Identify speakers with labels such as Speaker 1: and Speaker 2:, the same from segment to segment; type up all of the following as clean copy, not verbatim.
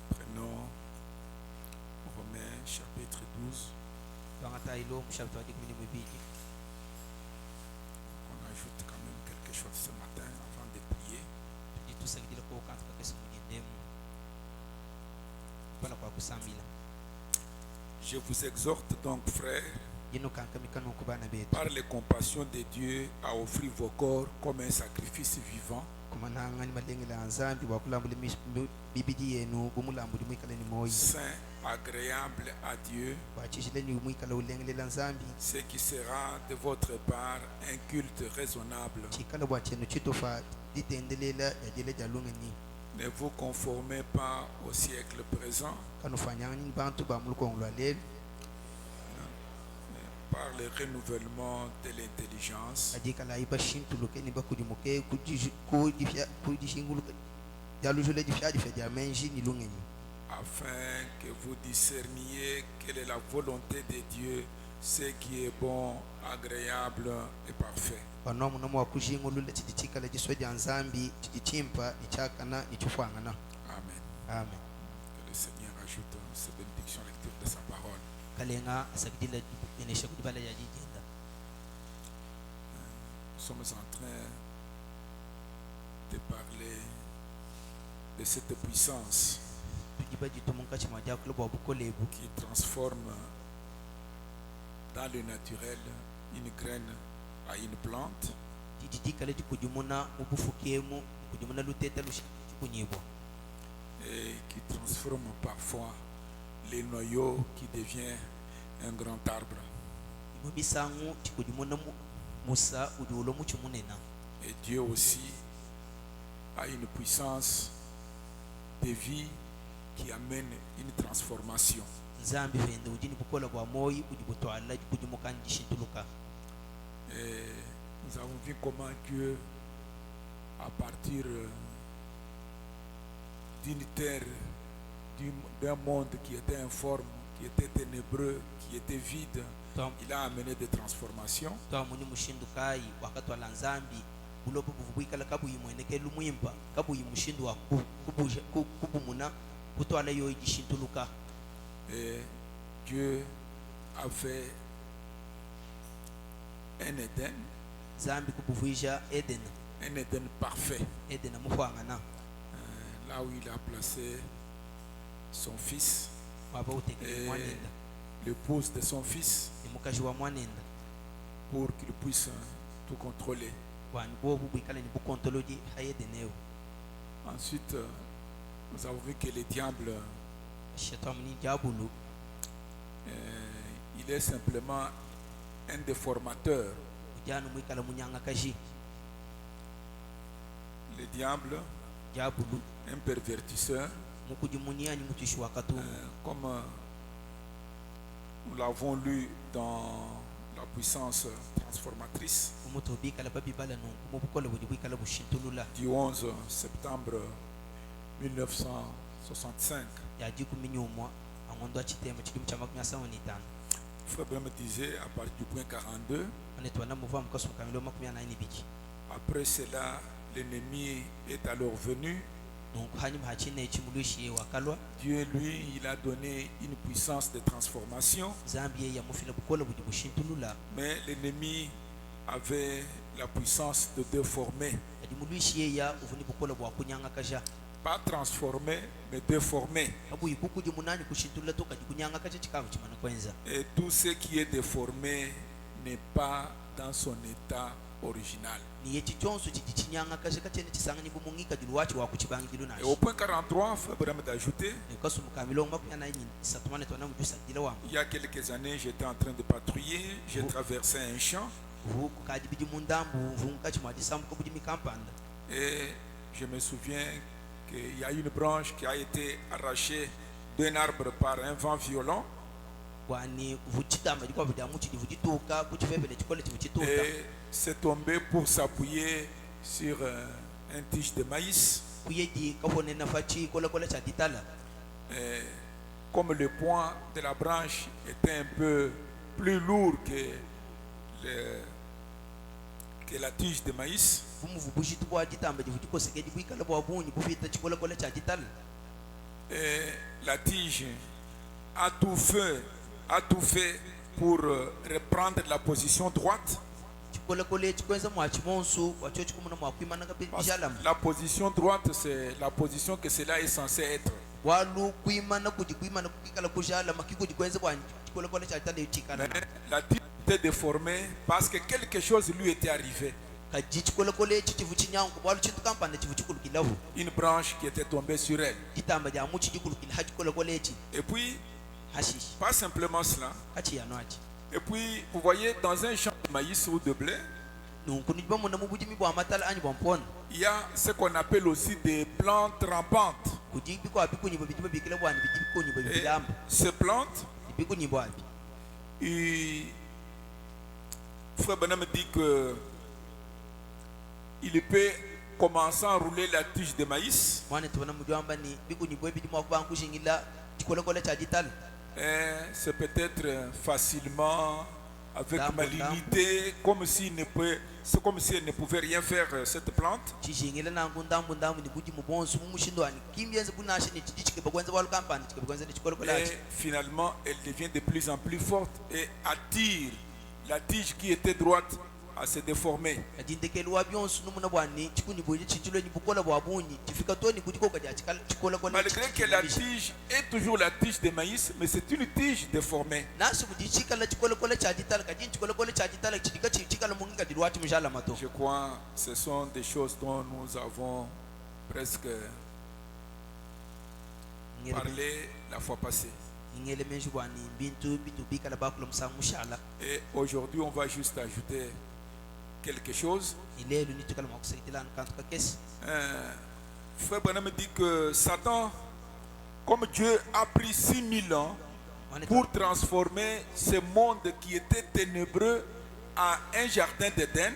Speaker 1: Prenons Romains chapitre 12. On ajoute quand même quelque chose ce matin avant de prier. Je vous exhorte donc, frères, par les compassions de Dieu, à offrir vos corps comme un sacrifice vivant, saint, agréable à Dieu, ce qui sera de votre part un culte raisonnable. Ne vous conformez pas au siècle présent, par le renouvellement de l'intelligence, afin que vous discerniez quelle est la volonté de Dieu, ce qui est bon, agréable et parfait. Amen.
Speaker 2: Amen.
Speaker 1: Que le Seigneur ajoute ses bénédictions à la lecture de sa parole. Nous sommes en train de parler de cette puissance qui transforme dans le naturel une graine à une plante, et qui transforme parfois les noyaux qui devient un grand arbre. Et Dieu aussi a une puissance de vie qui amène une transformation. Et nous avons vu comment Dieu, à partir d'une terre, d'un monde qui était informe, qui était ténébreux, qui était vide, il a amené des transformations. Et Dieu a fait un Éden, un Éden parfait, là où il a placé son fils et l'épouse de son fils, pour qu'il puisse tout contrôler. Ensuite, nous avons vu que le diable, il est simplement un déformateur. Le diable, un pervertisseur, comme nous l'avons lu dans la puissance transformatrice du 11 septembre 1965. Frère Branham disait à partir du point 42, après cela, l'ennemi est alors venu. Dieu, lui, il a donné une puissance de transformation. Mais l'ennemi avait la puissance de déformer. Pas transformer, mais déformer. Et tout ce qui est déformé n'est pas dans son état original. Et au point 43, Frère Branham d'ajouter, il y a quelques années, j'étais en train de patrouiller, j'ai traversé un champ, et je me souviens qu'il y a une branche qui a été arrachée d'un arbre par un vent violent. Et c'est tombé pour s'appuyer sur un tige de maïs. Et comme le point de la branche était un peu plus lourd que la tige de maïs, Et la tige a tout fait pour reprendre la position droite. La position droite, c'est la position que cela est censé être. Mais la tige était déformée parce que quelque chose lui était arrivé. Une branche qui était tombée sur elle. Et puis, pas simplement cela. Et puis, vous voyez, dans un champ de maïs ou de blé, il y a ce qu'on appelle aussi des plantes rampantes. Et ces plantes, Frère Benham dit que il peut commencer à rouler la tige de maïs. C'est peut-être facilement, avec malignité, comme si elle ne pouvait rien faire, cette plante. Et finalement, elle devient de plus en plus forte et attire la tige qui était droite à se déformer. Malgré que la tige est toujours la tige de maïs, mais c'est une tige déformée. Je crois que ce sont des choses dont nous avons presque parlé la fois passée. Et aujourd'hui, on va juste ajouter quelque chose. Frère Branham dit que Satan, comme Dieu a pris 6000 ans pour transformer ce monde qui était ténébreux en un jardin d'Éden,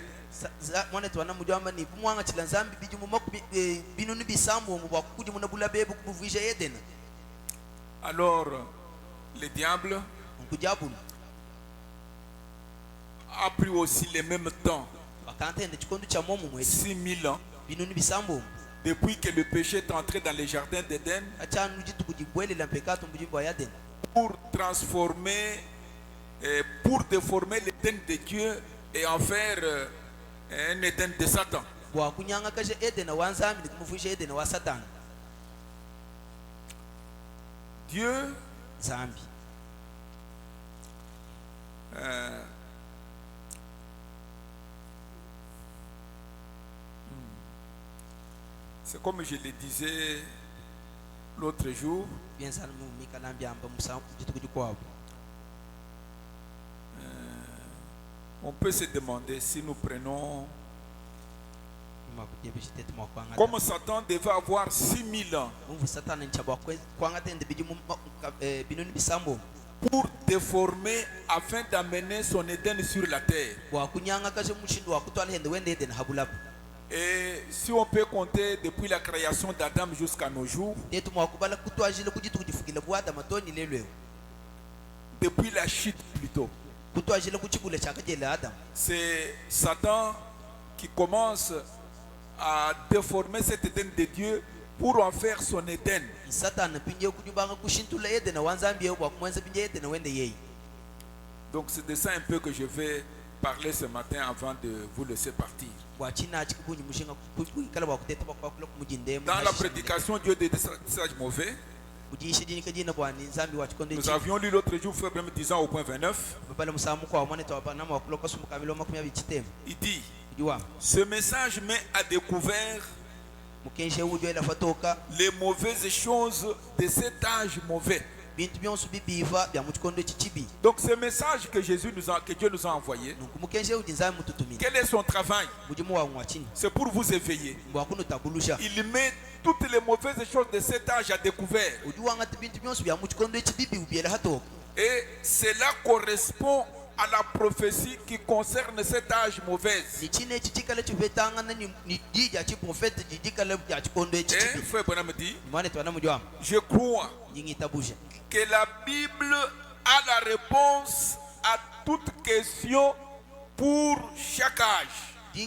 Speaker 1: alors le diable a pris aussi le même temps, 6000 ans, depuis que le péché est entré dans le jardin d'Éden, pour transformer, pour déformer l'Éden de Dieu et en faire un Éden de Satan. Dieu c'est comme je le disais l'autre jour, on peut se demander si nous prenons, comme Satan devait avoir 6000 ans pour déformer afin d'amener son Éden sur la terre. Et si on peut compter depuis la création d'Adam jusqu'à nos jours, depuis la chute plutôt, c'est Satan qui commence à déformer cet Éden de Dieu pour en faire son Éden. Donc c'est de ça un peu que je vais parler ce matin avant de vous laisser partir. Dans la prédication Dieu des sages mauvais, nous avions lu l'autre jour, Frère Branham disant au point 29, il dit, ce message met à découvert les mauvaises choses de cet âge mauvais. Donc ce message que Dieu nous a envoyé, quel est son travail? C'est pour vous éveiller. Il met toutes les mauvaises choses de cet âge à découvert. Et cela correspond à la prophétie qui concerne cet âge mauvais. Et Frère Branham dit, je crois que la Bible a la réponse à toute question pour chaque âge. C'est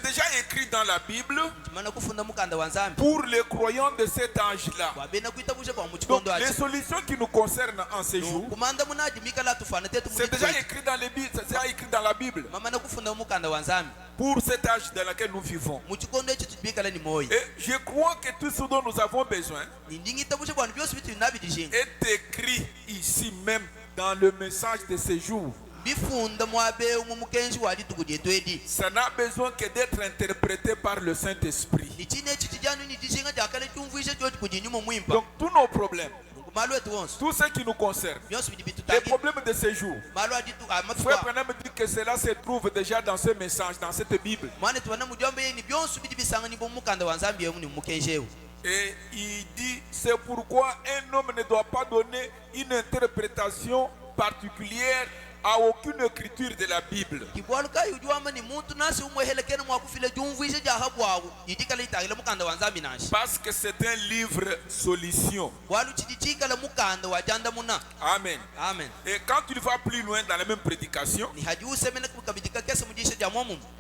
Speaker 1: déjà écrit dans la Bible pour les croyants de cet âge-là. Donc, les solutions qui nous concernent en ces jours, c'est déjà écrit dans les Bibles, c'est déjà écrit dans la Bible pour cet âge dans lequel nous vivons. Et je crois que tout ce dont nous avons besoin est écrit ici même dans le message de ce jour. Ça n'a besoin que d'être interprété par le Saint-Esprit. Donc tous nos problèmes, tout ce qui nous concerne, les problèmes de ce jour, Frère Branham dit que cela se trouve déjà dans ce message, dans cette Bible. Et il dit, c'est pourquoi un homme ne doit pas donner une interprétation particulière à aucune écriture de la Bible. Parce que c'est un livre solution. Amen.
Speaker 2: Amen.
Speaker 1: Et quand il va plus loin dans la même prédication,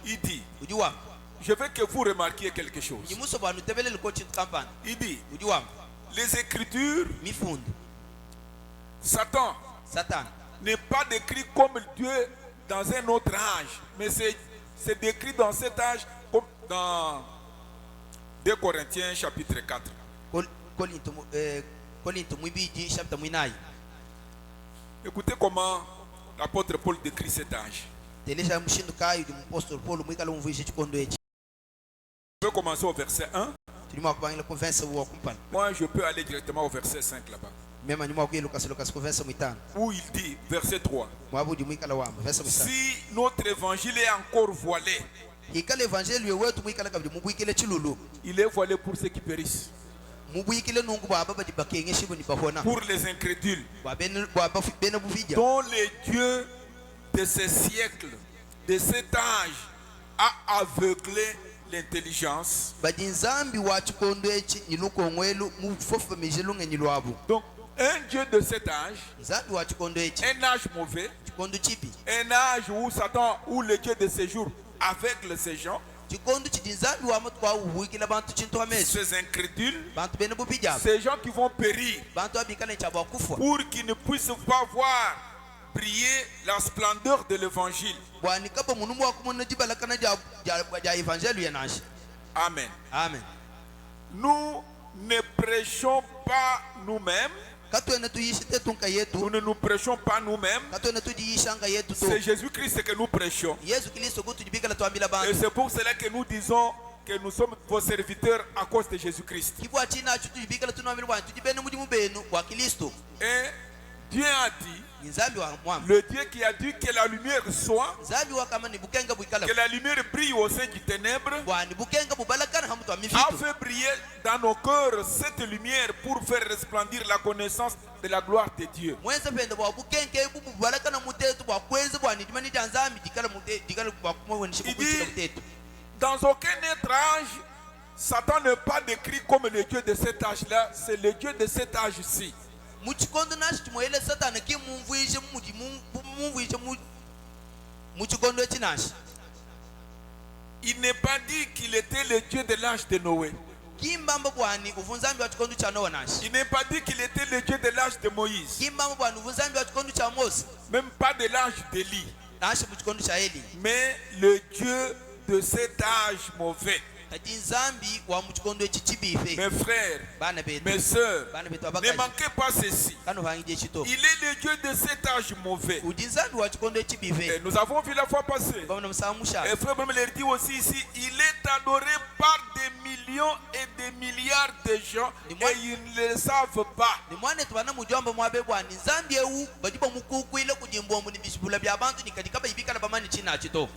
Speaker 1: il dit, je veux que vous remarquiez quelque chose. Il dit, les écritures, Satan n'est pas décrit comme Dieu dans un autre âge, mais c'est décrit dans cet âge comme dans 2 Corinthiens chapitre 4. Écoutez comment l'apôtre Paul décrit cet âge. Je peux commencer au verset 1. Moi, je peux aller directement au verset 5 là-bas. Où il dit, verset 3, si notre évangile est encore voilé, il est voilé pour ceux qui périssent, pour les incrédules, dont les dieux de ces siècles, de cet âge, a aveuglé l'intelligence. Donc, un Dieu de cet âge, un âge mauvais, un âge où Satan, où le Dieu de ces jours aveugle ces gens, ces incrédules, ces gens qui vont périr, pour qu'ils ne puissent pas voir briller la splendeur de l'évangile. Amen.
Speaker 2: Amen.
Speaker 1: Nous ne prêchons pas nous-mêmes. Nous ne nous prêchons pas nous-mêmes. C'est Jésus-Christ que nous prêchons. Et c'est pour cela que nous disons que nous sommes vos serviteurs à cause de Jésus-Christ. Et Dieu a dit, le Dieu qui a dit que la lumière soit, que la lumière brille au sein du ténèbre, a fait briller dans nos cœurs cette lumière pour faire resplendir la connaissance de la gloire de Dieu. Il dit, dans aucun autre âge, Satan n'est pas décrit comme le Dieu de cet âge-là, c'est le Dieu de cet âge-ci. Il n'est pas dit qu'il était le Dieu de l'âge de Noé. Il n'est pas dit qu'il était le Dieu de l'âge de Moïse. Même pas de l'âge d'Élie. Mais le Dieu de cet âge mauvais. Mes frères, mes soeurs, ne manquez pas ceci. Il est le Dieu de cet âge mauvais. Et nous avons vu la fois passée. Et frère Branham le dit aussi ici, il est adoré par des millions et des milliards de gens et ils ne le savent pas.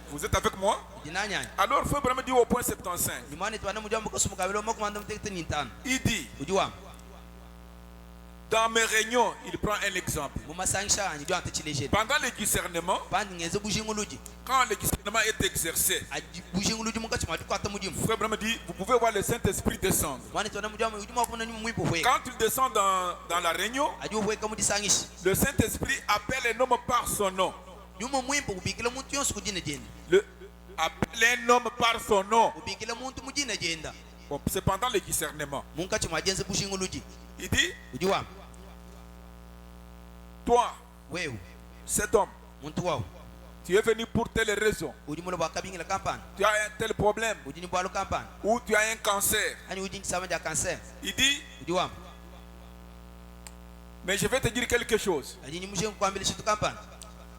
Speaker 1: Vous êtes avec moi? Alors frère Branham dit au point 75. Il dit, Dans mes réunions, il prend un exemple. Pendant le discernement, quand le discernement est exercé, Frère Branham dit, vous pouvez voir le Saint-Esprit descendre. Quand il descend dans la réunion, le Saint-Esprit appelle un homme par son nom. Appelle un homme par son nom. Bon, c'est pendant le discernement. Il dit, toi, cet homme, tu es venu pour telle raison. Tu as un tel problème. Ou tu as un cancer. Il dit, mais je vais te dire quelque chose.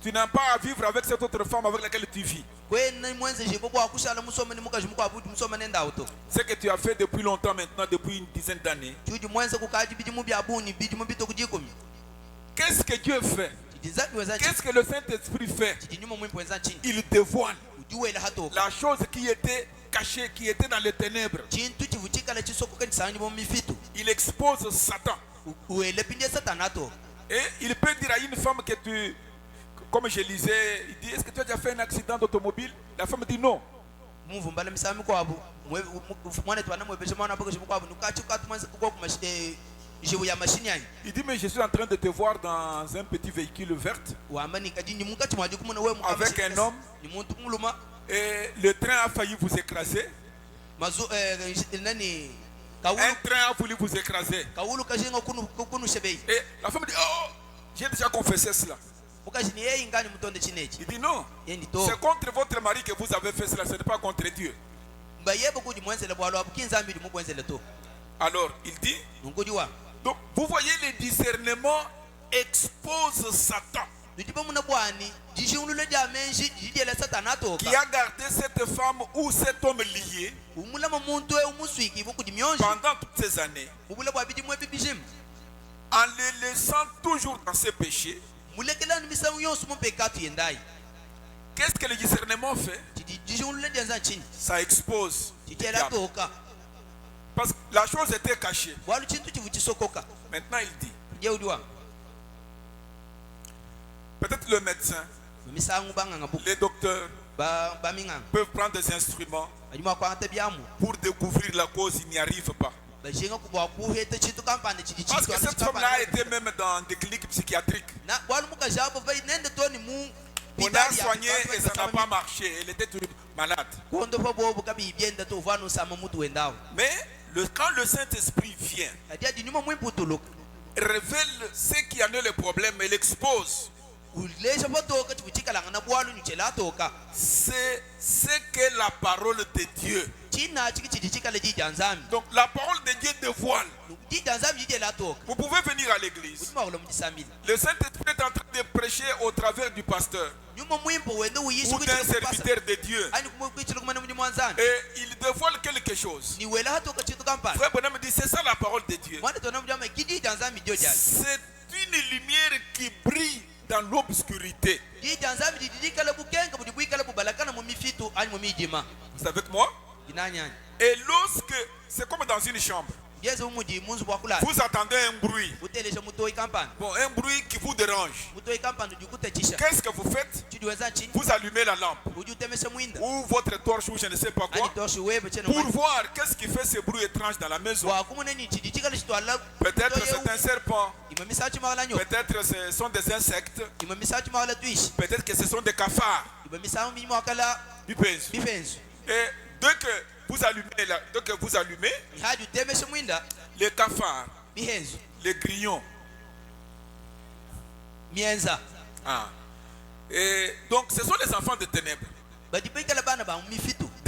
Speaker 1: Tu n'as pas à vivre avec cette autre femme avec laquelle tu vis. Ce que tu as fait depuis longtemps maintenant, depuis une dizaine d'années. Qu'est-ce que Dieu fait? Qu'est-ce que le Saint-Esprit fait? Il dévoile la chose qui était cachée, qui était dans les ténèbres. Il expose Satan. Et il peut dire à une femme que tu... Comme je lisais, il dit, est-ce que tu as déjà fait un accident d'automobile? La femme dit non. Il dit, mais je suis en train de te voir dans un petit véhicule vert avec un homme et le train a failli vous écraser. Un train a voulu vous écraser. Et la femme dit, oh, j'ai déjà confessé cela. Il dit non, c'est contre votre mari que vous avez fait cela, ce n'est pas contre Dieu. Alors il dit, donc vous voyez, le discernement expose Satan qui a gardé cette femme ou cet homme lié pendant toutes ces années en les laissant toujours dans ses péchés. Qu'est-ce que le discernement fait? Ça expose. Parce que la chose était cachée. Maintenant il dit, peut-être le médecin, les docteurs peuvent prendre des instruments pour découvrir la cause, ils n'y arrivent pas. Parce que cette femme-là a été même dans des cliniques psychiatriques. On a soigné et ça n'a pas marché. Elle était toute malade. Mais quand le Saint-Esprit vient, révèle ce qui en est le problème et l'expose. C'est ce que la parole de Dieu. Donc la parole de Dieu dévoile. Vous pouvez venir à l'église. Le Saint-Esprit est en train de prêcher au travers du pasteur ou d'un serviteur de Dieu. Et il dévoile quelque chose. Frère Branham dit, c'est ça la parole de Dieu. C'est une lumière qui brille dans l'obscurité. Vous êtes avec moi? Et lorsque, c'est comme dans une chambre, vous attendez un bruit. Bon, un bruit qui vous dérange. Qu'est-ce que vous faites? Vous allumez la lampe ou votre torche ou je ne sais pas quoi pour voir qu'est-ce qui fait ce bruit étrange dans la maison. Peut-être c'est un serpent. Peut-être ce sont des insectes. Peut-être que ce sont des cafards. Et dès que vous allumez, les cafards, les grillons. Et donc ce sont les enfants de ténèbres. Dès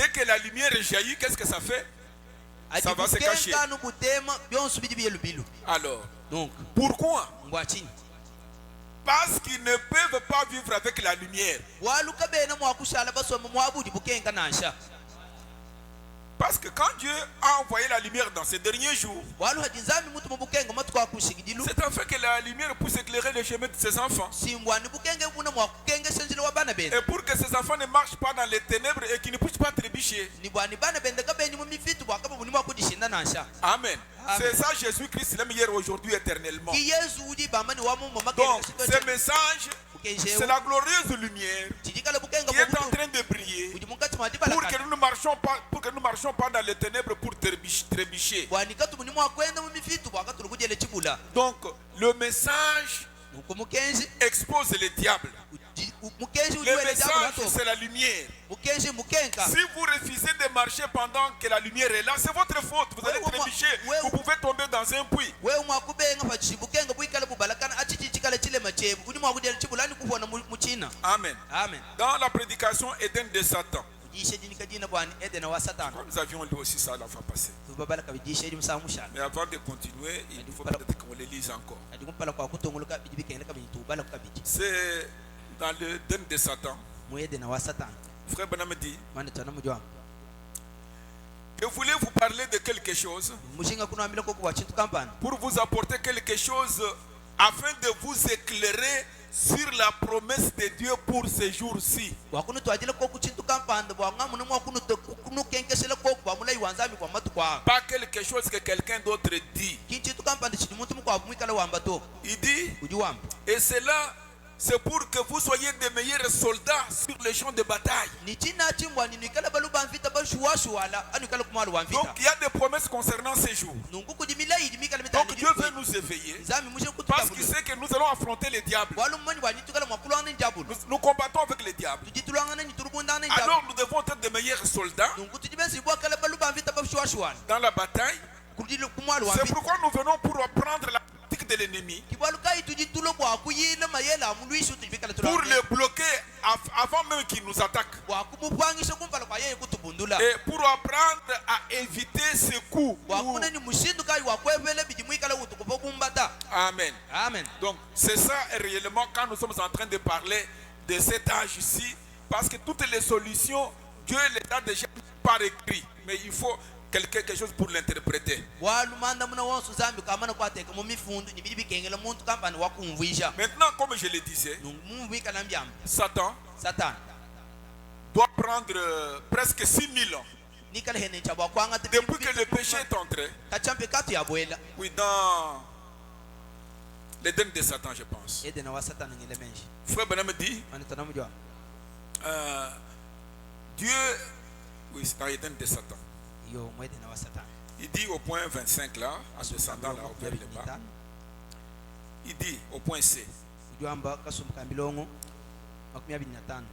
Speaker 1: que la lumière jaillit, qu'est-ce que ça fait? Ça va se cacher. Alors, pourquoi? Parce qu'ils ne peuvent pas vivre avec la lumière. Parce que quand Dieu a envoyé la lumière dans ces derniers jours, c'est afin que la lumière puisse éclairer le chemin de ses enfants. Et pour que ces enfants ne marchent pas dans les ténèbres et qu'ils ne puissent pas trébucher. Amen. C'est ça Jésus-Christ, l'aime hier, aujourd'hui, éternellement. Donc, ce message, c'est la glorieuse lumière qui est en train de briller pour que nous ne marchions pas dans les ténèbres pour trébucher. Donc, le message expose les diables. Le message, c'est la lumière. Si vous refusez de marcher pendant que la lumière est là, c'est votre faute. Vous allez trébucher. Vous pouvez tomber dans un puits. Amen. Dans la prédication Éden de Satan, nous avions lu aussi ça la fois passée. Mais avant de continuer, il faut peut-être qu'on le lise encore. C'est dans le Éden de Satan. Frère Branham dit que voulez-vous parler de quelque chose pour vous apporter quelque chose afin de vous éclairer sur la promesse de Dieu pour ces jours-ci. Pas quelque chose que quelqu'un d'autre dit. Il dit, et cela, c'est pour que vous soyez des meilleurs soldats sur les champs de bataille. Donc il y a des promesses concernant ces jours. Donc Dieu veut nous éveiller parce qu'il sait que nous allons affronter les diables. Nous combattons avec les diables. Alors nous devons être des meilleurs soldats dans la bataille. C'est pourquoi nous venons pour reprendre la tactique de l'ennemi, pour le bloquer avant même qu'il nous attaque, et pour apprendre à éviter ces coups. Amen. Donc c'est ça réellement quand nous sommes en train de parler de cet âge ici, parce que toutes les solutions, Dieu les a déjà par écrit, mais il faut quelque chose pour l'interpréter. Maintenant, comme je le disais, Satan doit prendre presque 6000 ans depuis que le péché est entré. Oui, dans l'Éden de Satan, je pense. Frère Branham dit Dieu, oui, c'est dans l'Éden de Satan. Il dit au point 25 là, en descendant là vers le bas, il dit au point C,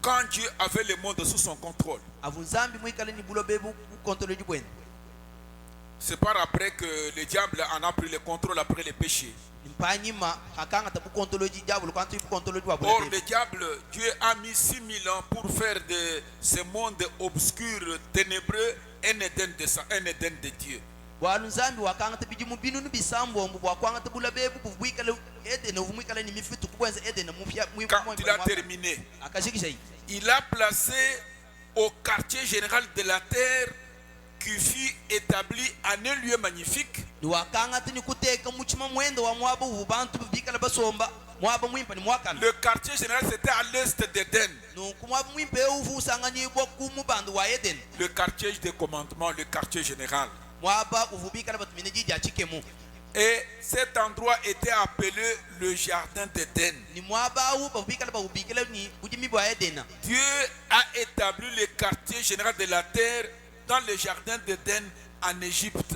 Speaker 1: quand Dieu avait le monde sous son contrôle, c'est par après que le diable en a pris le contrôle après le péché. Or le diable, Dieu a mis 6000 ans pour faire de ce monde obscur, ténébreux, un Éden de Dieu. Quand il a terminé, il a placé au quartier général de la terre qui fut établi en un lieu magnifique. Le quartier général c'était à l'est d'Éden. Le quartier de commandement, le quartier général. Et cet endroit était appelé le jardin d'Éden. Dieu a établi le quartier général de la terre dans le jardin d'Éden en Égypte.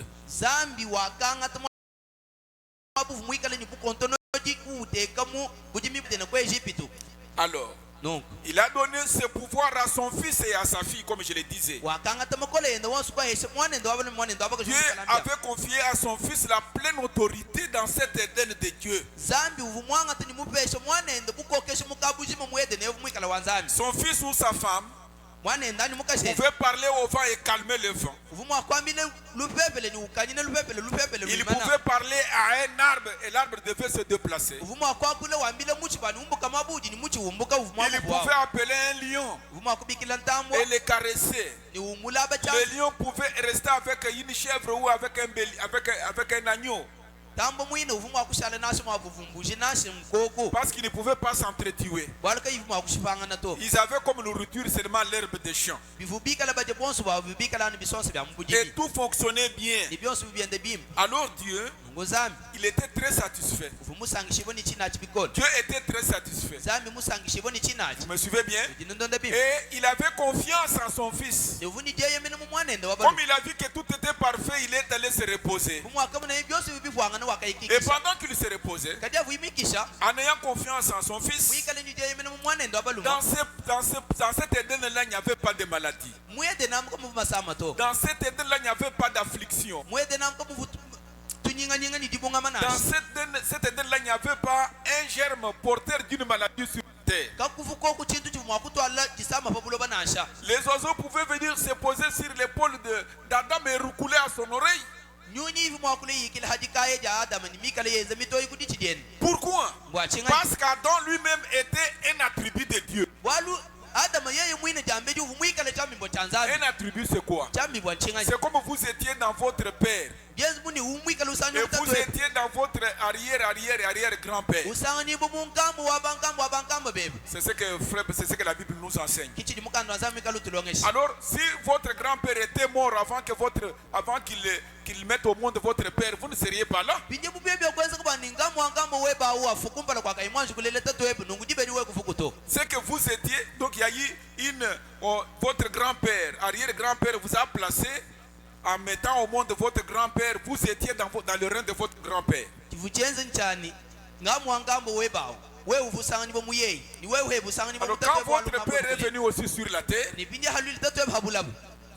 Speaker 1: Alors, il a donné ce pouvoir à son fils et à sa fille, comme je le disais. Dieu avait confié à son fils la pleine autorité dans cet Éden de Dieu. Son fils ou sa femme pouvait parler au vent et calmer le vent. Il pouvait parler à un arbre et l'arbre devait se déplacer. Il pouvait appeler un lion et le caresser. Le lion pouvait rester avec une chèvre ou avec un agneau. Parce qu'ils ne pouvaient pas s'entretuer. Ils avaient comme nourriture seulement l'herbe des champs. Et tout fonctionnait bien. Alors Dieu, il était très satisfait. Dieu était très satisfait. Vous me suivez bien? Et il avait confiance en son fils. Comme il a vu que tout était parfait, il est allé se reposer. Et pendant qu'il se reposait, en ayant confiance en son fils, dans cet Éden-là, il n'y avait pas de maladie. Dans cet Éden-là, il n'y avait pas d'affliction. Dans cet Éden-là, il n'y avait pas un germe porteur d'une maladie sur terre. Les oiseaux pouvaient venir se poser sur l'épaule d'Adam et roucouler à son oreille. Pourquoi? Parce qu'Adam lui-même était un attribut de Dieu. Un attribut, c'est quoi? C'est comme vous étiez dans votre père. Et vous étiez dans votre arrière-grand-père. C'est ce que la Bible nous enseigne. Alors, si votre grand-père était mort avant qu'il mette au monde votre père, vous ne seriez pas là. C'est que vous étiez, donc il y a eu votre grand-père, arrière-grand-père vous a placé. En mettant au monde votre grand-père, vous étiez dans le règne de votre grand-père. Alors quand votre père est venu aussi sur la terre,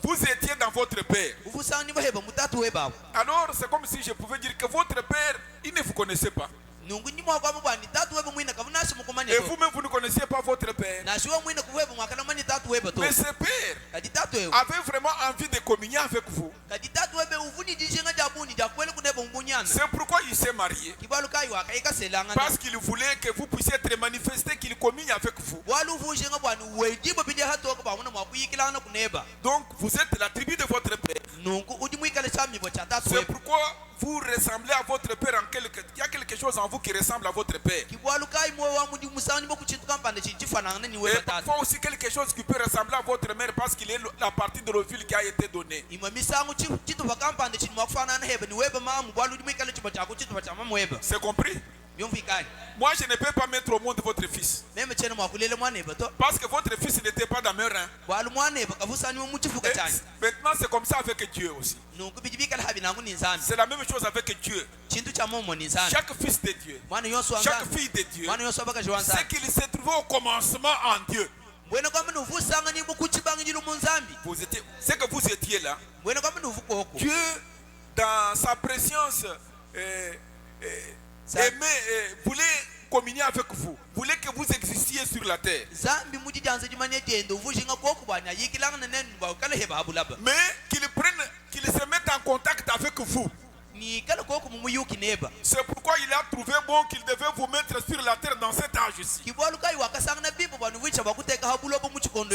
Speaker 1: vous étiez dans votre père. Alors c'est comme si je pouvais dire que votre père, il ne vous connaissait pas. Et vous-même, vous ne connaissiez pas votre père. Mais ce père avait vraiment envie de communier avec vous. C'est pourquoi il s'est marié. Parce qu'il voulait que vous puissiez être manifesté, qu'il communique avec vous. Donc vous êtes la tribu de votre père. C'est pourquoi vous ressemblez à votre père en il y a quelque chose en vous qui ressemble à votre père. Et parfois aussi quelque chose qui peut ressembler à votre mère parce qu'il est la partie de l'ovule qui a été donnée. C'est compris? Moi je ne peux pas mettre au monde votre fils. Parce que votre fils n'était pas dans mes reins. Maintenant c'est comme ça avec Dieu aussi. C'est la même chose avec Dieu. Chaque fils de Dieu, chaque fille de Dieu, c'est qu'il s'est trouvé au commencement en Dieu. C'est que vous étiez là. Dieu dans sa préscience voulait communier avec vous, voulait que vous existiez sur la terre. Mais qu'il se mette en contact avec vous. C'est pourquoi il a trouvé bon qu'il devait vous mettre sur la terre dans cet âge-ci.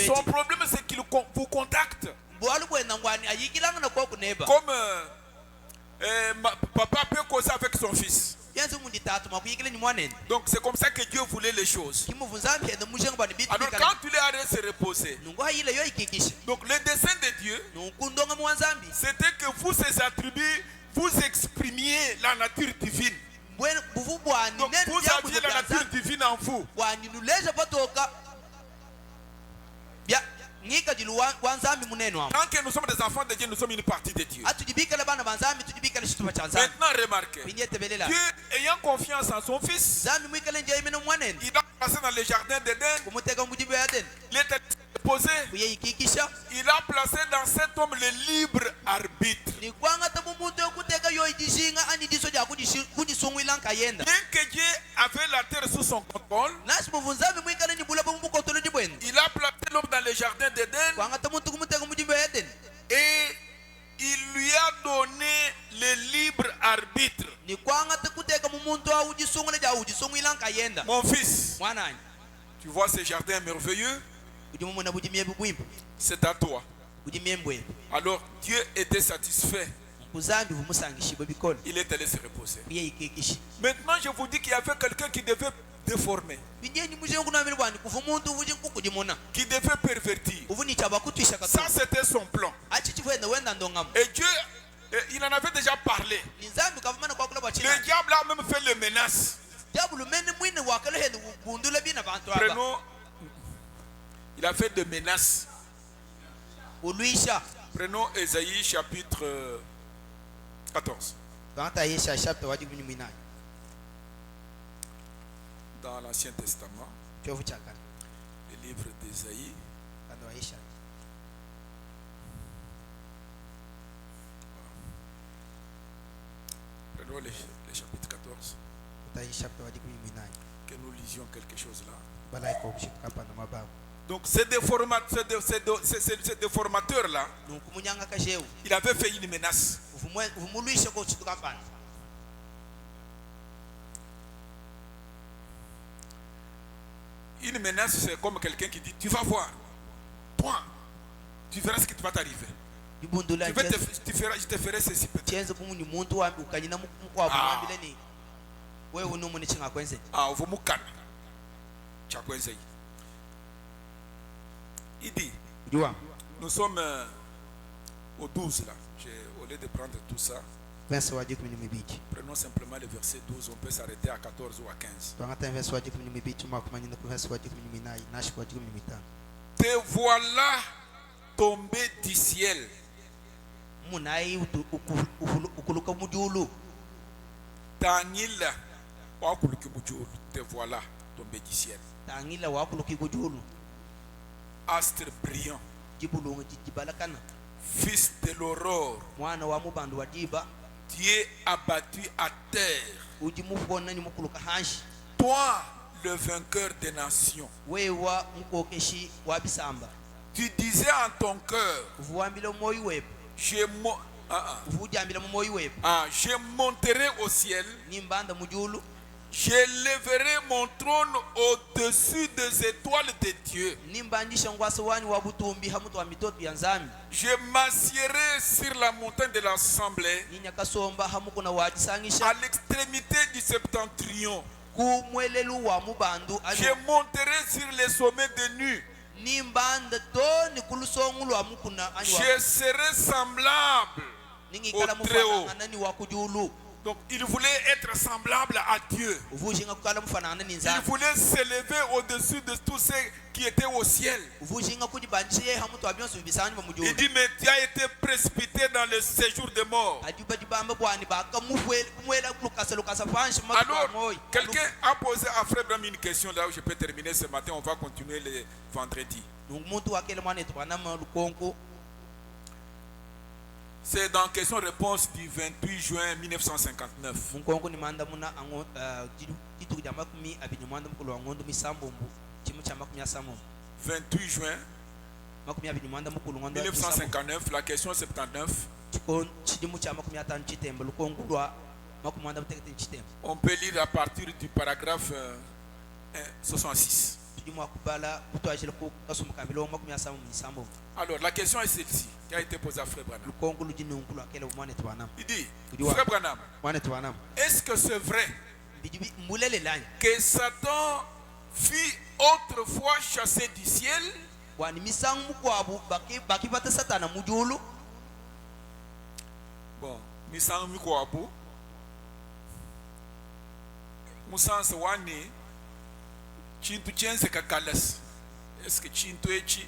Speaker 1: Son problème c'est qu'il vous contacte. Comme papa peut causer avec son fils. Donc c'est comme ça que Dieu voulait les choses. Alors quand il est allé se reposer, donc le dessein de Dieu, c'était que vous, ses attributs, vous exprimiez la nature divine. Donc vous aviez la nature divine en vous. Tant que nous sommes des enfants de Dieu, nous sommes une partie de Dieu. Maintenant remarquez, Dieu ayant confiance en son fils, il a passé dans le jardin d'Éden, il était posé, il a placé dans cet homme le libre arbitre. Bien que Dieu avait la terre sous son contrôle, il a placé l'homme dans le jardin d'Éden et il lui a donné le libre arbitre. Mon fils, tu vois ce jardin merveilleux? C'est à toi. Alors Dieu était satisfait Il est allé se reposer. Maintenant, je vous dis qu'il y avait quelqu'un qui devait déformer, qui devait pervertir. Ça, c'était son plan. Et Dieu, il en avait déjà parlé. Le diable a même fait les menaces. Prenons, il a fait des menaces. Prenons Ésaïe chapitre 14. Dans l'Ancien Testament, le livre d'Ésaïe. Prenons le chapitre 14. Que nous lisions quelque chose là. Donc ces déformateurs là, il avait fait une menace. Une menace, c'est comme quelqu'un qui dit, tu vas voir, toi, tu verras ce qui va t'arriver. Je te ferai ceci peut-être. Il dit, nous sommes au 12 là. Au lieu de prendre tout ça, prenons simplement le verset 12, on peut s'arrêter à 14 ou à 15. Te voilà tombé du ciel. Tangila te voilà tombé du ciel. Astre brillant, fils de l'aurore, tu es abattu à terre. Toi, le vainqueur des nations. Tu disais en ton cœur, je monterai au ciel. J'élèverai mon trône au-dessus des étoiles de Dieu. Je m'assierai sur la montagne de l'assemblée, à l'extrémité du septentrion. Je monterai sur les sommets de nu. Je serai semblable au Très-Haut. Donc il voulait être semblable à Dieu. Il voulait s'élever au-dessus de tous ceux qui étaient au ciel. Il dit, mais tu as été précipité dans le séjour des morts. Alors, quelqu'un a posé à Frère Bram une question là où je peux terminer ce matin. On va continuer le vendredi. C'est dans question-réponse du 28 juin 1959. 28 juin 1959, la question 79. On peut lire à partir du paragraphe 66. Alors la question est celle-ci qui a été posée à Frère Branham. Il dit, Frère Branham, est-ce que c'est vrai que Satan fut autrefois chassé du ciel? Bon, misang mikwabu musansa wani chintu chenze kakalas. Est-ce que chintu echi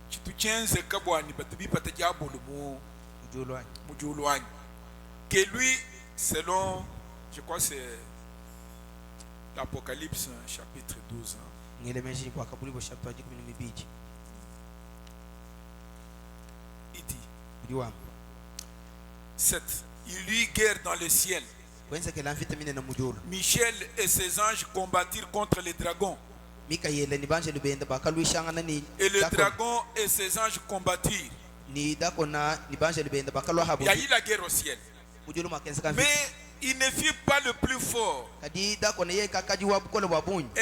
Speaker 1: chintu chenze kabwani batabi patajabulu mujulwani que lui, selon, je crois c'est l'Apocalypse chapitre 12, il dit 7. Il eut guerre dans le ciel. Michel et ses anges combattirent contre les dragons. Et le dragon et ses anges combattirent. Il y a eu la guerre au ciel. Mais il ne fut pas le plus fort. Et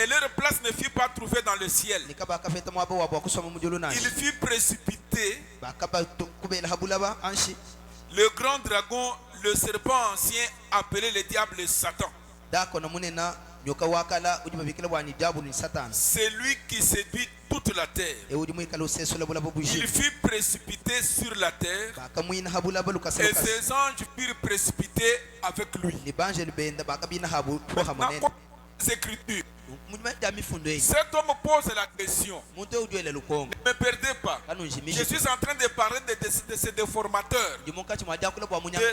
Speaker 1: leur place ne fut pas trouvée dans le ciel. Il fut précipité Le grand dragon, le serpent ancien, appelé le diable et Satan. C'est lui qui séduit toute la terre. Il fut précipité sur la terre et ses anges furent précipités avec lui. Maintenant, les Écritures. Cet homme pose la question. Ne me perdez pas. Je suis en train de parler de ces déformateurs, de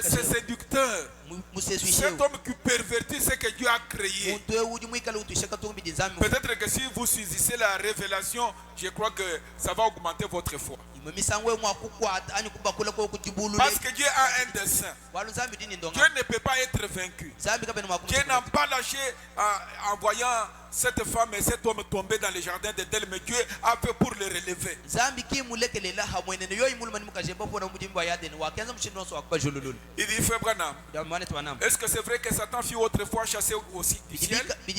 Speaker 1: ces séducteurs. Cet homme qui pervertit ce que Dieu a créé. Peut-être que si vous saisissez la révélation, je crois que ça va augmenter votre foi. Parce que Dieu a un dessein. Dieu ne peut pas être vaincu. Dieu n'a pas lâché en voyant cette femme et cet homme tomber dans le jardin d'Éden, mais Dieu a fait pour les relever. Il dit, Frère Branham, est-ce que c'est vrai que Satan fut autrefois chassé aussi du ciel? Et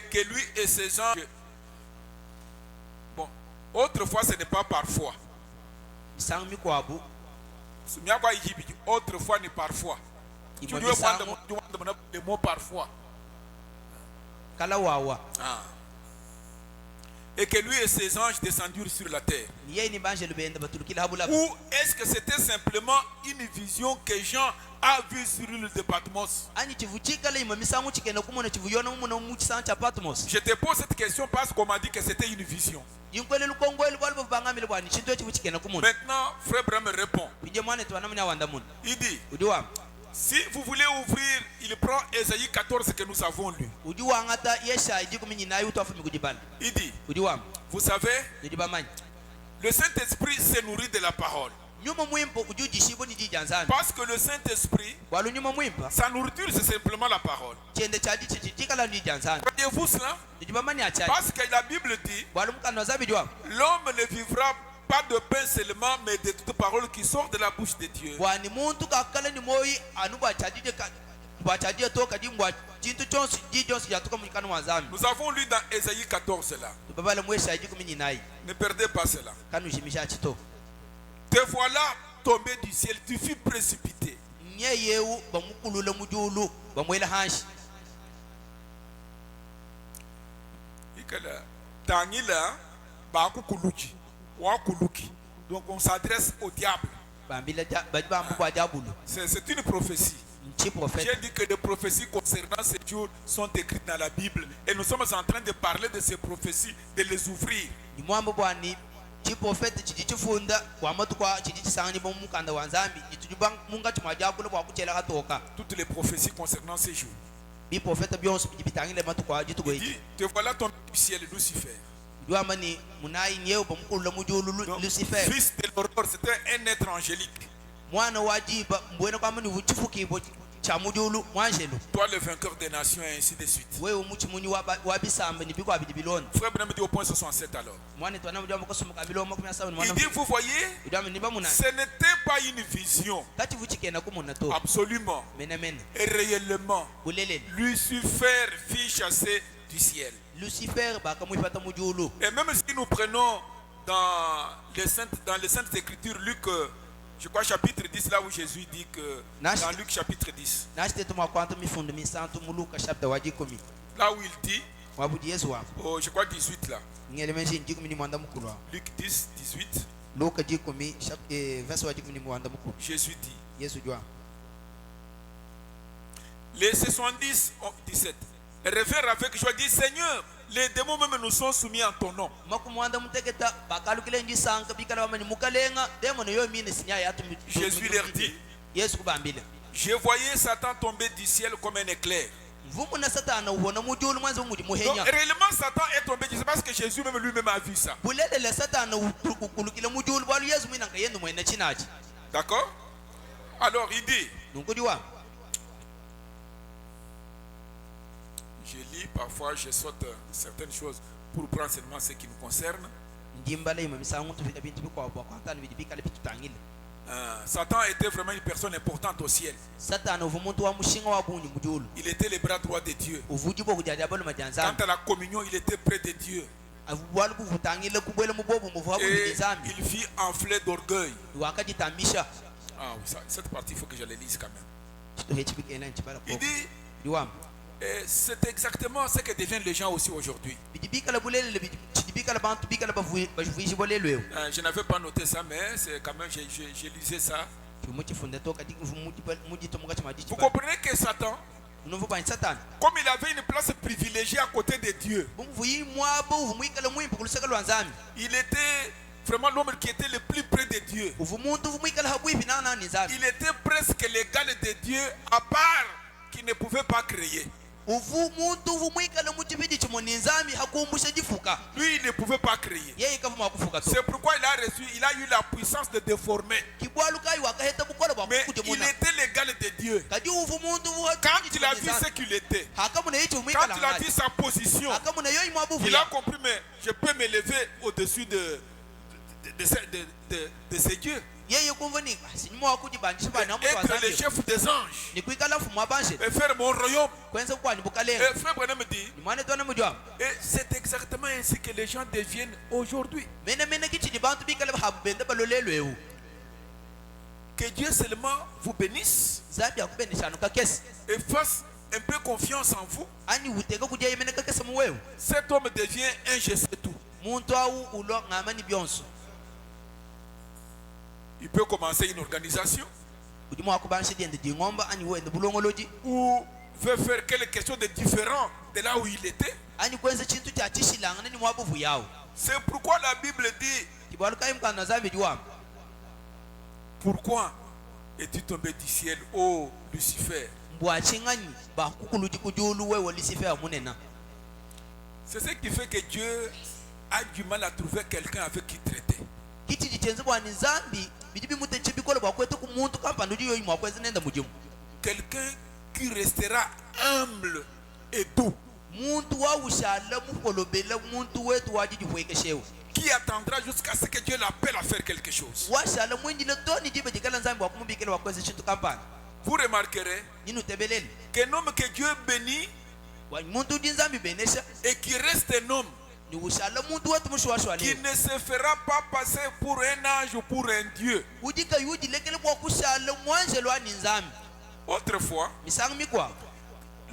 Speaker 1: que lui et ses anges... Bon, autrefois ce n'est pas parfois. Autrefois n'est parfois. Tu dois prendre le mot parfois. Et que lui et ses anges descendirent sur la terre. Ou est-ce que c'était simplement une vision que Jean a vue sur l'île de Patmos? Je te pose cette question parce qu'on m'a dit que c'était une vision. Maintenant, Frère Branham répond. Il dit, si vous voulez ouvrir, il prend Ésaïe 14 que nous avons lu. Il dit, vous savez, le Saint-Esprit se nourrit de la parole. Parce que le Saint-Esprit, sa nourriture c'est simplement la parole. Voyez-vous cela? Parce que la Bible dit, l'homme ne vivra pas de pain seulement, mais de toute parole qui sort de la bouche de Dieu. Nous avons lu dans Ésaïe 14 là. Ne perdez pas cela. Te voilà tombé du ciel, tu fus précipité. Donc on s'adresse au diable. C'est une prophétie. J'ai dit que les prophéties concernant ces jours sont écrites dans la Bible. Et nous sommes en train de parler de ces prophéties, de les ouvrir. Toutes les prophéties concernant ces jours. Il dit, te voilà tombé du ciel, Lucifer. Donc, fils de l'horreur, c'était un être angélique. Toi le vainqueur des nations et ainsi de suite. Frère Branham dit au point 67 alors. Il dit, vous voyez, ce n'était pas une vision. Absolument. Et réellement, Lucifer fit chasser du ciel. Et même si nous prenons dans les Saintes Écritures, Luc, je crois chapitre 10, là où Jésus dit que, dans Luc chapitre 10, là où il dit, oh, je crois 18 là, Luc 10, 18, Jésus dit, les 70, 17, réfère avec joie, dit, Seigneur, les démons même nous sont soumis en ton nom. Jésus leur dit, je voyais Satan tomber du ciel comme un éclair. Donc, réellement Satan est tombé du ciel parce que Jésus même lui-même a vu ça. D'accord? Alors il dit, je lis, parfois je saute certaines choses pour prendre seulement ce qui nous concerne. Satan était vraiment une personne importante au ciel. Il était le bras droit de Dieu. Quant à la communion, il était près de Dieu. Et il vit enflé d'orgueil. Ah oui, cette partie, il faut que je la lise quand même. Il dit, c'est exactement ce que deviennent les gens aussi aujourd'hui. Je n'avais pas noté ça, mais c'est quand même, j'ai lisé ça. Vous comprenez que Satan, comme il avait une place privilégiée à côté de Dieu, il était vraiment l'homme qui était le plus près de Dieu. Il était presque l'égal de Dieu, à part qu'il ne pouvait pas créer. Lui, il ne pouvait pas créer. C'est pourquoi il a eu la puissance de déformer. Mais il était l'égal de Dieu. Quand il a vu ce qu'il était, quand il a vu sa position, il a compris, mais je peux m'élever au-dessus de ces dieux. Être le chef des anges et faire mon royaume. Et frère Branham dit, et c'est exactement ainsi que les gens deviennent aujourd'hui. Que Dieu seulement vous bénisse et fasse un peu confiance en vous. Cet homme devient un je sais tout. Il peut commencer une organisation ou veut faire quelque chose de différent de là où il était. C'est pourquoi la Bible dit, pourquoi es-tu tombé du ciel, ô Lucifer? C'est ce qui fait que Dieu a du mal à trouver quelqu'un avec qui traiter. Quelqu'un qui restera humble et doux, qui attendra jusqu'à ce que Dieu l'appelle à faire quelque chose. Vous remarquerez qu'un homme que Dieu bénit et qui reste un homme qui ne se fera pas passer pour un ange ou pour un dieu. Autrefois,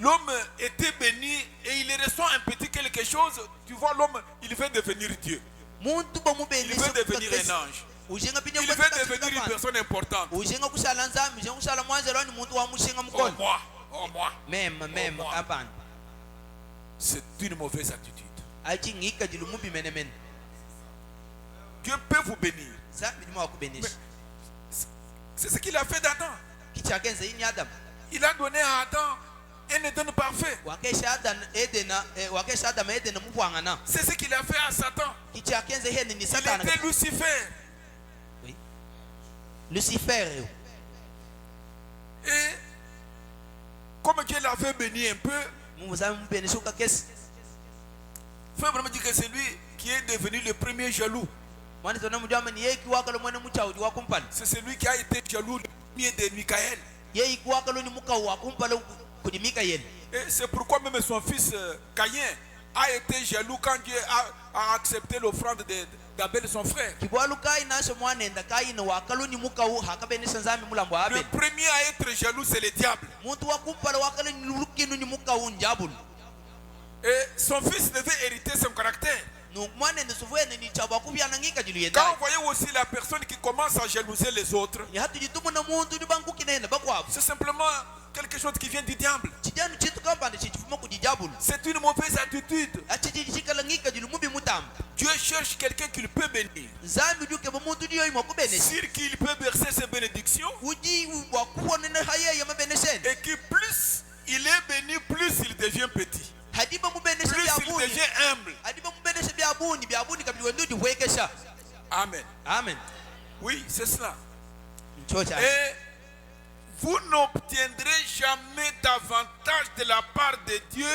Speaker 1: l'homme était béni et il reçoit un petit quelque chose. Tu vois, l'homme, il veut devenir Dieu. Il veut devenir un ange. Il veut devenir une personne importante. Oh moi, oh moi. C'est une mauvaise attitude. Dieu peut vous bénir. C'est ce qu'il a fait d'Adam. Il a donné à Adam un Éden parfait. C'est ce qu'il a fait à Satan. Il était Lucifer. Et comme Dieu l'avait béni un peu, frère me dit que c'est lui qui est devenu le premier jaloux. C'est celui qui a été jaloux le premier de Michaël. Et c'est pourquoi même son fils Caïn a été jaloux quand Dieu a accepté l'offrande d'Abel son frère. Le premier à être jaloux, c'est le diable. Et son fils devait hériter son caractère. Quand vous voyez aussi la personne qui commence à jalouser les autres, c'est simplement quelque chose qui vient du diable. C'est une mauvaise attitude. Dieu cherche quelqu'un qu'il peut bénir, sur qui il peut verser ses bénédictions, et qui plus il est béni, plus il devient petit, plus il devient humble. Amen.
Speaker 2: Amen.
Speaker 1: Oui, c'est cela. Et vous n'obtiendrez jamais davantage de la part de Dieu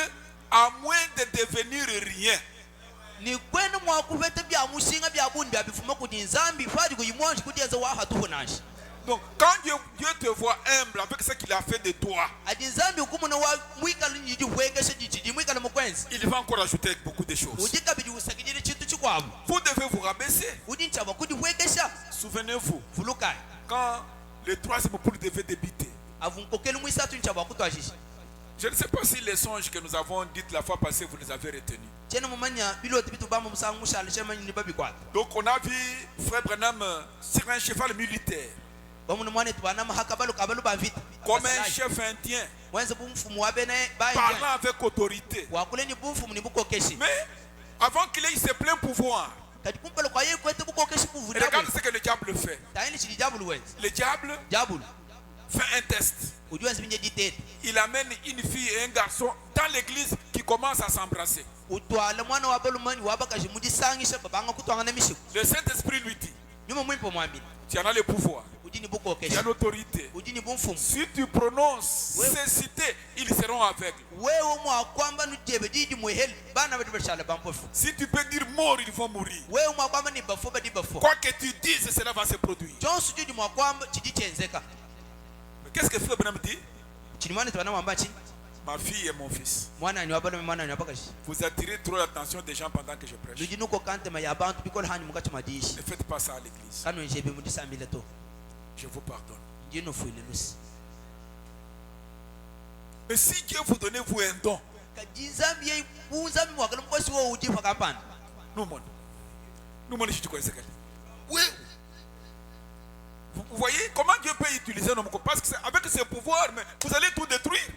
Speaker 1: à moins de devenir rien. Donc, quand Dieu te voit humble avec ce qu'il a fait de toi, il va encore ajouter beaucoup de choses. Vous devez vous rabaisser. Souvenez-vous, quand le troisième poule devait débiter. Je ne sais pas si les songes que nous avons dit la fois passée, vous les avez retenus. Donc on a vu Frère Branham sur un cheval militaire. Comme un chef indien. Parlant avec autorité. Mais avant qu'il ait ses pleins pouvoirs. Regarde ce que le diable fait. Le diable fait un test. Il amène une fille et un garçon dans l'église qui commencent à s'embrasser. Le Saint-Esprit lui dit, tu en as le pouvoir, tu as l'autorité. Si tu prononces ces cités, ils seront aveugles. Si tu peux dire mort, ils vont mourir. Quoi que tu dises, cela va se produire. Qu'est-ce que Frère Branham dit? Ma fille et mon fils. Vous attirez trop l'attention des gens pendant que je prêche. Ne faites pas ça à l'église. Je vous pardonne. Mais si Dieu vous donne vous un don, oui. Vous voyez comment Dieu peut utiliser nos mots? Parce que avec ses pouvoirs, vous allez tout détruire.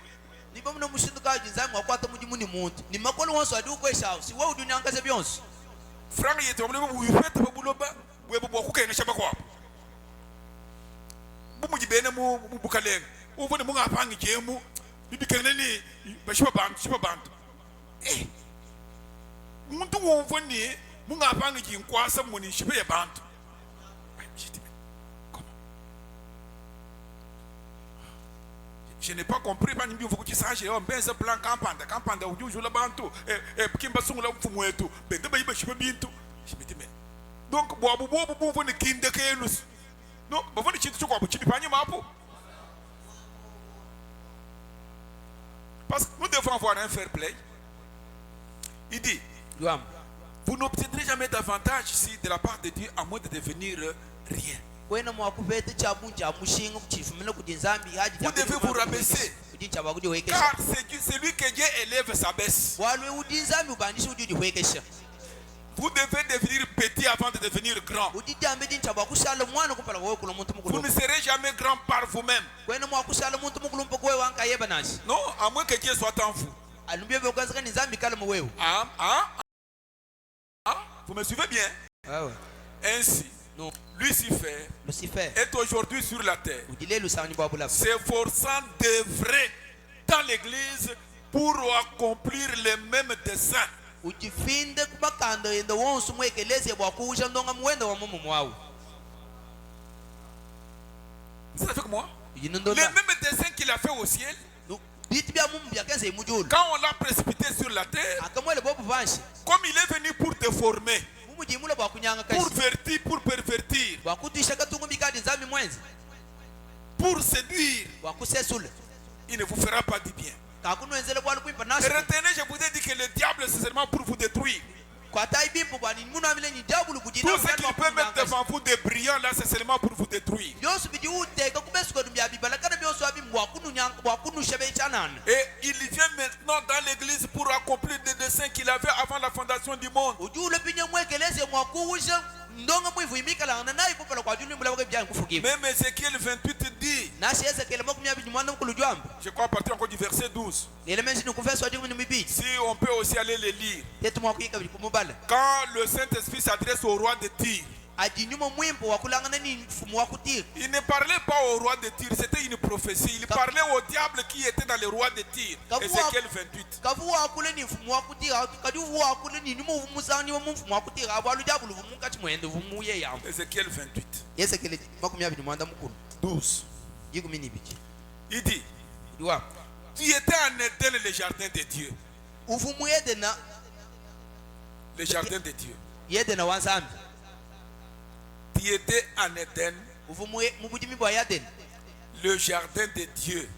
Speaker 1: Franck, il était vous faites le boulot bas. Vous avez beaucoup de choses. Vous avez bien vous boucalez. Vous venez vous apprendre que vous bibikerneli, je suis pas bande. Eh, vous venez vous apprendre que vous quoi ça mon je suis pas bande. Je n'ai pas compris. Pas nimbi vous qui sache. On ben ce plan campagne où joue la bantu. Kimba sung la fumu et tout. Ben de baïba je peux bien tout. Je me dis mais. Donc boabu vous ne kinde que nous. Non, vous ne chitu quoi. Vous chitu pas ni mapo. Parce que nous devons avoir un fair play. Il dit. Vous n'obtiendrez jamais davantage ici de la part de Dieu à moins de devenir rien. Vous devez vous rabaisser. Car c'est lui que Dieu élève sa baisse. Vous devez devenir petit avant de devenir grand. Vous ne serez jamais grand par vous-même. Non, à moins que Dieu soit en vous. Vous me suivez bien? Ainsi. Lucifer est aujourd'hui sur la terre, s'efforçant d'œuvrer dans l'église pour accomplir les mêmes desseins. Vous êtes avec moi? Les mêmes desseins qu'il a fait au ciel. Quand on l'a précipité sur la terre, comme il est venu pour te former, pour vertir, pour pervertir, pour séduire, il ne vous fera pas du bien. Retenez, je vous ai dit que le diable c'est seulement pour vous détruire. Tout ce qu'il peut mettre devant vous de brillant là, c'est seulement pour vous détruire. Et il vient maintenant dans l'église pour accomplir des desseins qu'il avait avant la fondation du monde. Même Ézéchiel 28 dit, je crois à partir encore du verset 12, si on peut aussi aller les lire, quand le Saint-Esprit s'adresse au roi de Tyr, il ne parlait pas au roi de Tyr, c'était une prophétie. Il parlait au diable qui était dans le roi de Tyr. Ézéchiel 28. Ézéchiel 28. 12. Il dit, tu étais en Éden, le jardin de Dieu. Le jardin de Dieu. Tu étais en Éden, le jardin de Dieu,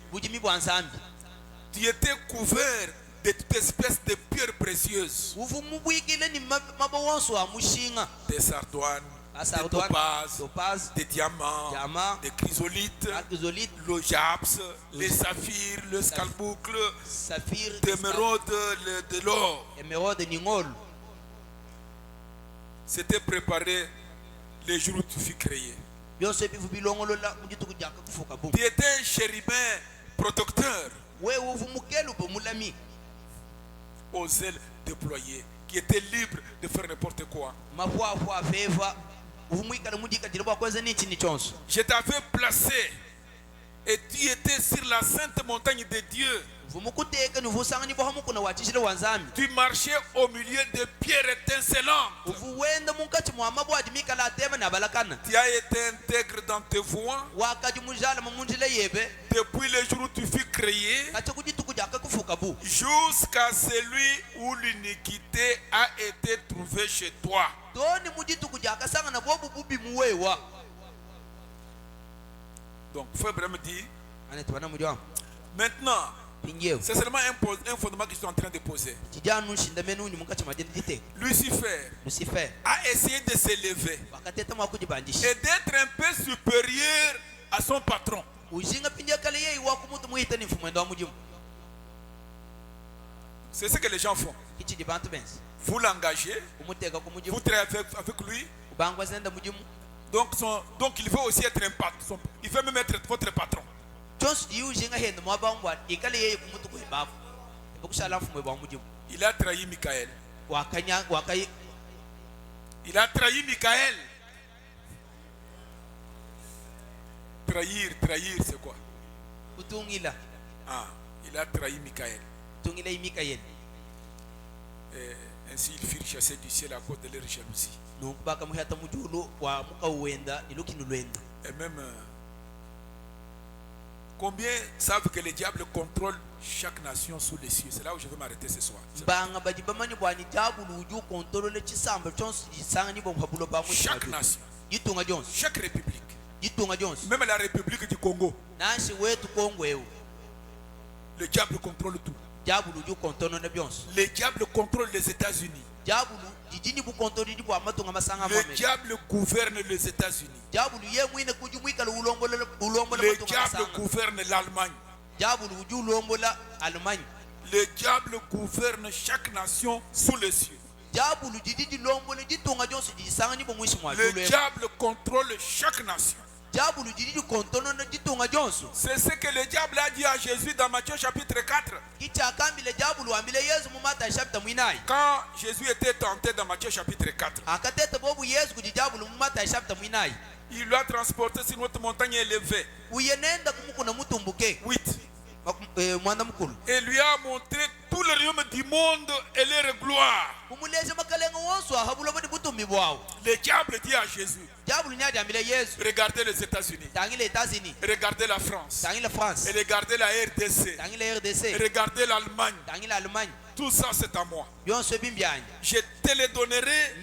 Speaker 1: tu étais couvert de toute espèce de pierres précieuses, des sardoines, des topazes, des diamants, des chrysolites, le japs, les saphirs, le scalboucle, d'émeraude, de l'or. C'était préparé les jours où tu fus créé. Tu étais un chérubin protecteur aux ailes déployées, qui était libre de faire n'importe quoi. Je t'avais placé et tu étais sur la sainte montagne de Dieu. Tu marchais au milieu de pierres étincelantes. Tu as été intègre dans tes voies depuis le jour où tu fus créé jusqu'à celui où l'iniquité a été trouvée chez toi. Donc, Frère Branham dit, maintenant, c'est seulement un fondement que je suis en train de poser. Lucifer a essayé de s'élever et d'être un peu supérieur à son patron. C'est ce que les gens font. Vous l'engagez, vous travaillez avec lui. Donc il veut aussi être un patron. Il veut même être votre patron. Il a trahi Michael. Il a trahi Michael. Trahir, c'est quoi? Ah, il a trahi Michael. Et ainsi ils firent chasser du ciel à cause de leur jalousie. Et même combien savent que le diable contrôle chaque nation sous les cieux? C'est là où je veux m'arrêter ce soir. Chaque nation, chaque république, même la République du Congo, le diable contrôle tout. Le diable contrôle les États-Unis. Le diable gouverne les États-Unis. Le diable gouverne l'Allemagne. Le diable gouverne chaque nation sous les cieux. Le diable contrôle chaque nation. C'est ce que le diable a dit à Jésus dans Matthieu chapitre 4. Quand Jésus était tenté dans Matthieu chapitre 4, il l'a transporté sur notre montagne élevée. 8. Et lui a montré tout le royaume du monde et leur gloire. Le diable dit à Jésus, regardez les États-Unis, regardez la France, et regardez la RDC, et regardez l'Allemagne. Tout ça c'est à moi. Je te le donnerai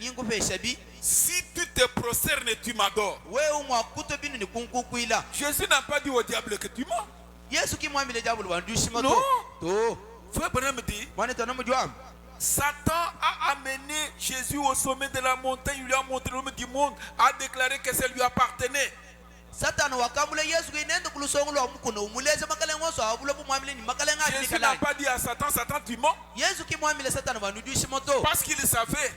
Speaker 1: si tu te prosternes et tu m'adores. Jésus n'a pas dit au diable que tu mens. Non. Frère Branham dit, Satan a amené Jésus au sommet de la montagne, il lui a montré l'homme du monde, a déclaré que ça lui appartenait. Jésus n'a pas dit à Satan, Satan tu mens. Parce qu'il savait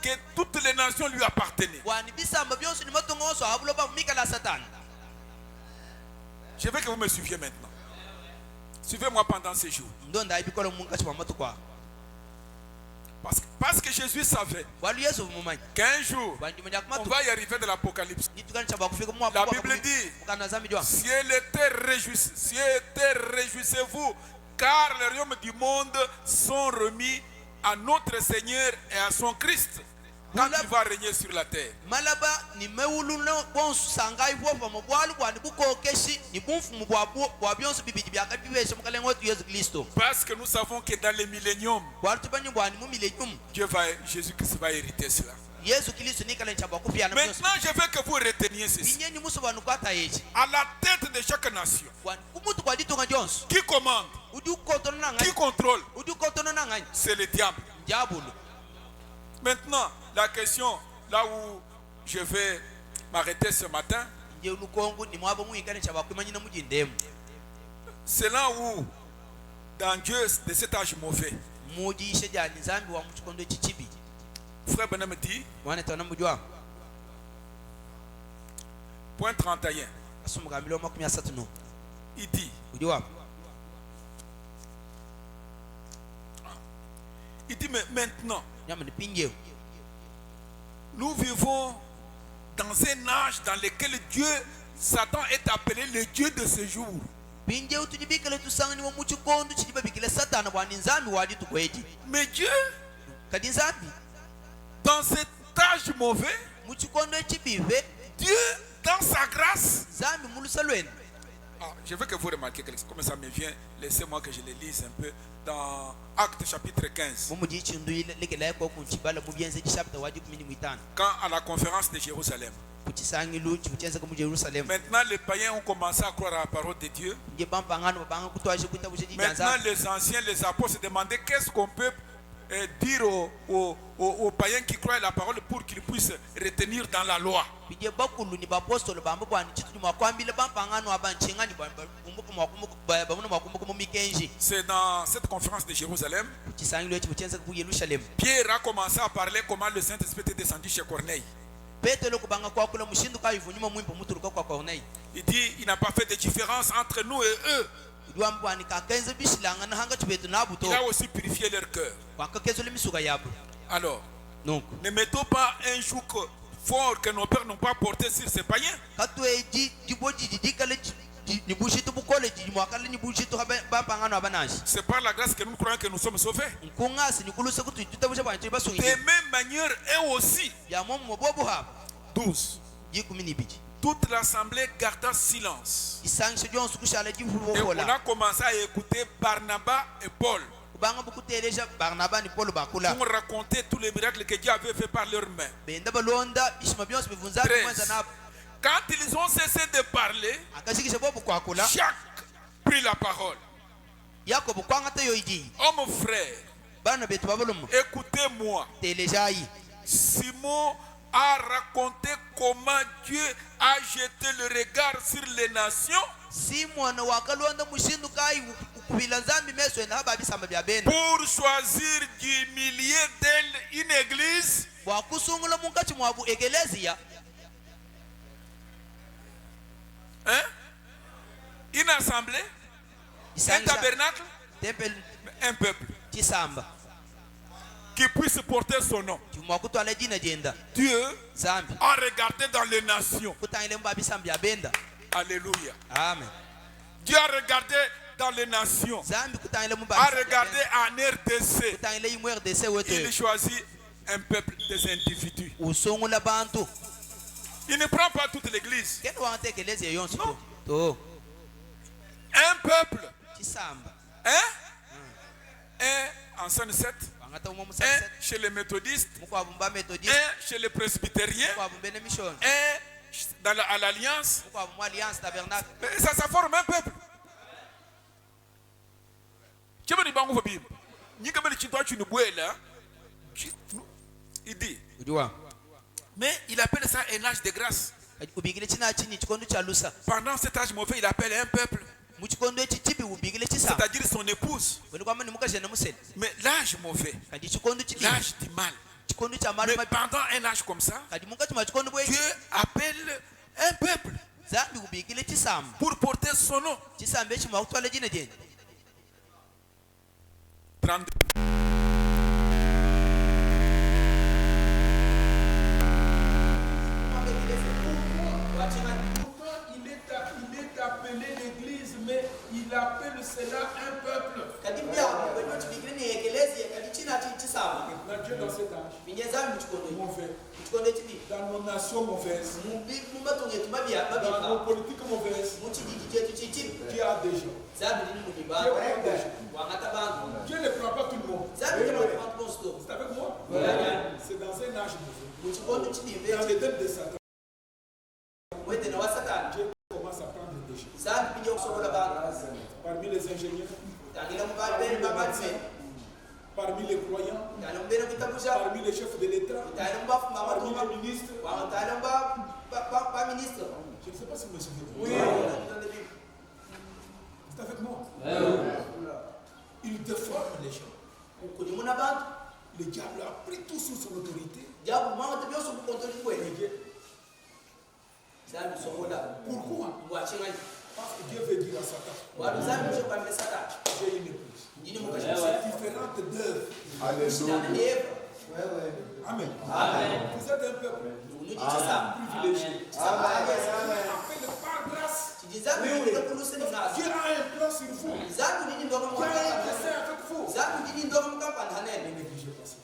Speaker 1: que toutes les nations lui appartenaient. Je veux que vous me suiviez maintenant. Suivez-moi pendant ces jours. Parce que Jésus savait qu'un jour, on va y arriver de l'Apocalypse. La Bible dit, ciel et terre réjouissez-vous, car les royaumes du monde sont remis à notre Seigneur et à son Christ. Quand il va régner sur la terre. Parce que nous savons que dans le millénium, Jésus-Christ va hériter cela. Maintenant, je veux que vous reteniez ceci. À la tête de chaque nation, qui commande, qui contrôle, c'est le diable. Maintenant, la question, là où je vais m'arrêter ce matin, c'est là où, dans Dieu de cet âge mauvais, Frère Benham dit, point 31, il dit, mais maintenant, nous vivons dans un âge dans lequel Dieu, Satan est appelé le Dieu de ce jour. Mais Dieu, dans cet âge mauvais, Dieu, dans sa grâce, je veux que vous remarquiez quelque chose, comme ça me vient, laissez-moi que je le lise un peu dans Actes chapitre 15. Quand à la conférence de Jérusalem, maintenant les païens ont commencé à croire à la parole de Dieu. Maintenant les anciens, les apôtres se demandaient qu'est-ce qu'on peut dire aux païens qui croient à la parole pour qu'ils puissent retenir dans la loi. C'est dans cette conférence de Jérusalem, Pierre a commencé à parler comment le Saint-Esprit est descendu chez Corneille. Il dit il n'a pas fait de différence entre nous et eux. Il a aussi purifié leur cœur. Alors, ne mettons pas un joug fort que nos pères n'ont pas porté sur ces païens. C'est par la grâce que nous croyons que nous sommes sauvés. De même manière, eux aussi. 12. Toute l'assemblée garda silence. Et on a commencé à écouter Barnabas et Paul pour raconter tous les miracles que Dieu avait fait par leurs mains. 13. Quand ils ont cessé de parler, Jacques prit la parole. Oh mon frère, écoutez-moi. Simon a raconté comment Dieu a jeté le regard sur les nations pour choisir du milieu d'elles une église une assemblée, un tabernacle, un peuple qui puisse porter son nom. Dieu a regardé dans les nations. Alléluia.
Speaker 2: Amen.
Speaker 1: Dieu a regardé dans les nations. A regardé en RDC. Il choisit un peuple, des individus. Il ne prend pas toute l'église. Non. Un peuple. Un en Seine 7. Un chez les méthodistes. Un chez les presbytériens. Un à l'alliance. Ça forme un peuple. Il dit. Mais il appelle ça un âge de grâce. Pendant cet âge mauvais, il appelle un peuple. C'est-à-dire son épouse. Mais l'âge mauvais, l'âge du mal. Mais pendant un âge comme ça, Dieu appelle un peuple pour porter son nom. 32. Il est appelé l'église, mais il appelle cela un peuple. Maintenant, Dieu dans cet âge mauvais, dans nos nations mauvaises, dans nos politiques mauvaises, Dieu a des gens. Dieu ne prend pas tout le monde. C'est avec moi. C'est dans un âge mauvais. Dans les têtes de Satan, Dieu commence à prendre des choses. Parmi les ingénieurs, parmi les croyants, parmi les chefs de l'État, parmi les ministres. Je ne sais pas si vous me suivez. Oui. Vous êtes avec moi? Il déforme les gens. Le diable a pris tout sous son autorité. Pourquoi? Parce que Dieu veut dire à Satan, j'ai une épouse. Différentes d'œuvres.
Speaker 2: Alléluia.
Speaker 1: Amen. Vous êtes un peuple privilégié. Appelé par grâce. Dieu a un plan sur vous. Dieu a un dessein avec vous. Ne négligez pas ça.